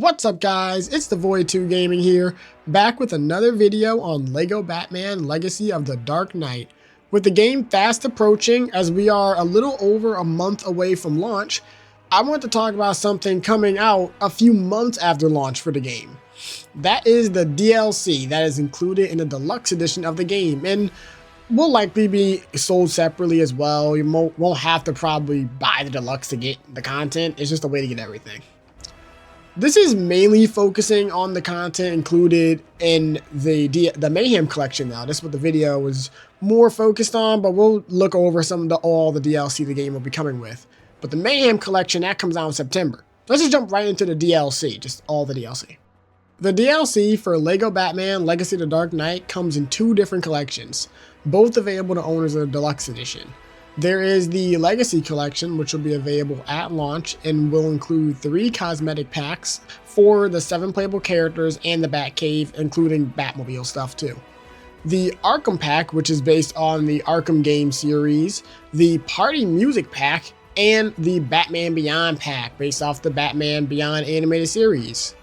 What's up guys, it's the Void2 Gaming here, back with another video on LEGO Batman Legacy of the Dark Knight. With the game fast approaching, as we are a little over a month away from launch, I want to talk about something coming out a few months after launch for the game. That is the DLC that is included in the deluxe edition of the game, and will likely be sold separately as well. You won't have to probably buy the deluxe to get the content, it's just a way to get everything. This is mainly focusing on the content included in the Mayhem collection now. This is what the video was more focused on, but we'll look over all the DLC the game will be coming with. But the Mayhem collection, that comes out in September. Let's just jump right into the DLC, just all the DLC. The DLC for LEGO Batman Legacy of the Dark Knight comes in two different collections, both available to owners of the deluxe edition. There is the Legacy Collection, which will be available at launch and will include 3 cosmetic packs for the 7 playable characters and the Batcave, including Batmobile stuff too. The Arkham Pack, which is based on the Arkham game series, the Party Music Pack, and the Batman Beyond Pack, based off the Batman Beyond animated series.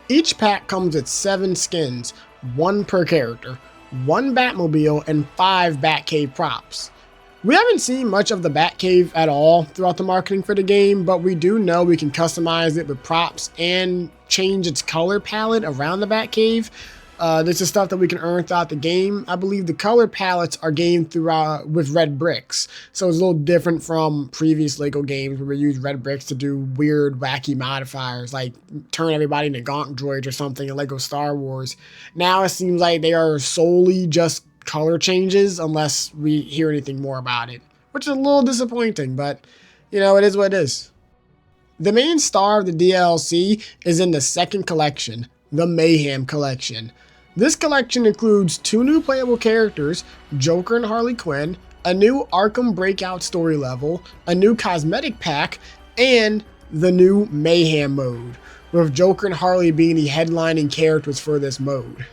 Each pack comes with 7 skins, 1 per character, 1 Batmobile, and 5 Batcave props. We haven't seen much of the Batcave at all throughout the marketing for the game, but we do know we can customize it with props and change its color palette around the Batcave. This is stuff that we can earn throughout the game. I believe the color palettes are gained throughout with red bricks, so it's a little different from previous LEGO games where we use red bricks to do weird, wacky modifiers, like turn everybody into Gonk droids or something in LEGO Star Wars. Now it seems like they are solely just color changes unless we hear anything more about it, which is a little disappointing, but you know, it is what it is. The main star of the DLC is in the second collection, the Mayhem collection. This collection includes 2 new playable characters, Joker and Harley Quinn, a new Arkham Breakout story level, a new cosmetic pack, and the new Mayhem Mode, with Joker and Harley being the headlining characters for this mode.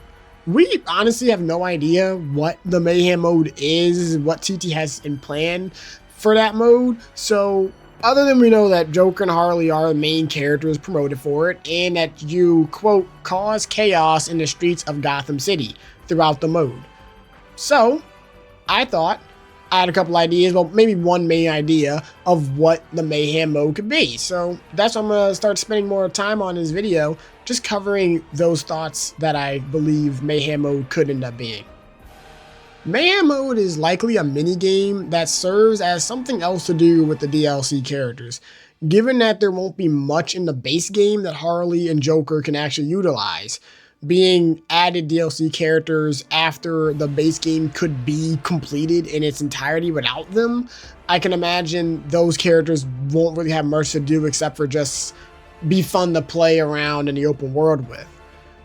We honestly have no idea what the Mayhem Mode is, what TT has in plan for that mode, so other than we know that Joker and Harley are the main characters promoted for it, and that you, quote, cause chaos in the streets of Gotham City throughout the mode. So, I thought I had a couple ideas, well, maybe one main idea of what the Mayhem Mode could be. So that's what I'm going to start spending more time on in this video, just covering those thoughts that I believe Mayhem Mode could end up being. Mayhem Mode is likely a mini-game that serves as something else to do with the DLC characters, given that there won't be much in the base game that Harley and Joker can actually utilize. Being added DLC characters after the base game could be completed in its entirety without them, I can imagine those characters won't really have much to do except for just be fun to play around in the open world with.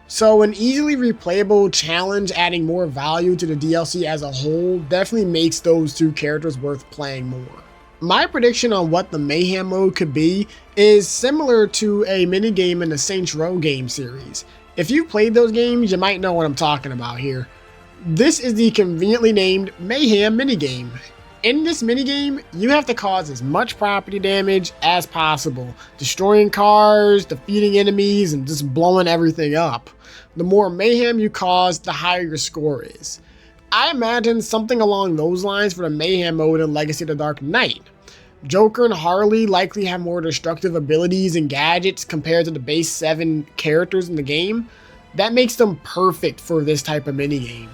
So an easily replayable challenge adding more value to the DLC as a whole definitely makes those 2 characters worth playing more. My prediction on what the Mayhem Mode could be is similar to a minigame in the Saints Row game series. If you've played those games, you might know what I'm talking about here. This is the conveniently named Mayhem minigame. In this minigame, you have to cause as much property damage as possible, destroying cars, defeating enemies, and just blowing everything up. The more mayhem you cause, the higher your score is. I imagine something along those lines for the Mayhem Mode in Legacy of the Dark Knight. Joker and Harley likely have more destructive abilities and gadgets compared to the base 7 characters in the game. That makes them perfect for this type of minigame.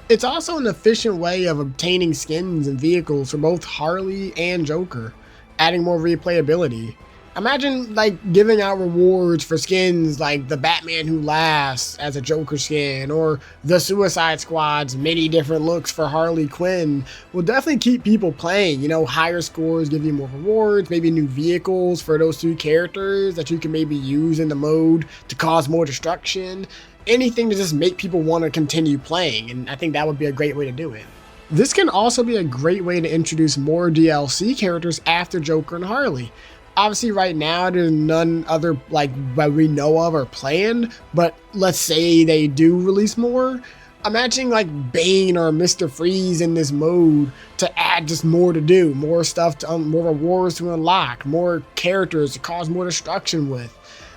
It's also an efficient way of obtaining skins and vehicles for both Harley and Joker, adding more replayability. Imagine like giving out rewards for skins like the Batman Who Laughs as a Joker skin, or the Suicide Squad's many different looks for Harley Quinn will definitely keep people playing. You know, higher scores give you more rewards, maybe new vehicles for those 2 characters that you can maybe use in the mode to cause more destruction. Anything to just make people want to continue playing, and I think that would be a great way to do it. This can also be a great way to introduce more DLC characters after Joker and Harley. Obviously right now there's none other like that we know of or planned, but let's say they do release more. Imagine like Bane or Mr. Freeze in this mode to add just more to do, more stuff to more rewards to unlock, more characters to cause more destruction with.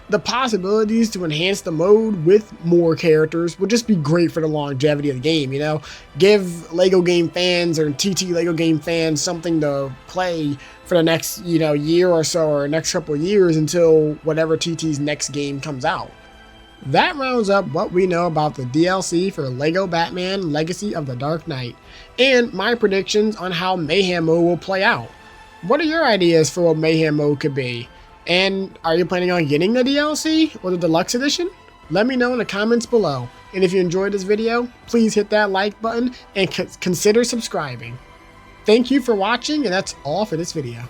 the possibilities to enhance the mode with more characters would just be great for the longevity of the game, you know? Give LEGO game fans or TT LEGO game fans something to play for the next, year or so, or next couple of years until whatever TT's next game comes out. That rounds up what we know about the DLC for LEGO Batman Legacy of the Dark Knight, and my predictions on how Mayhem Mode will play out. What are your ideas for what Mayhem Mode could be? And are you planning on getting the DLC or the Deluxe Edition? Let me know in the comments below. And if you enjoyed this video, please hit that like button and consider subscribing. Thank you for watching, and that's all for this video.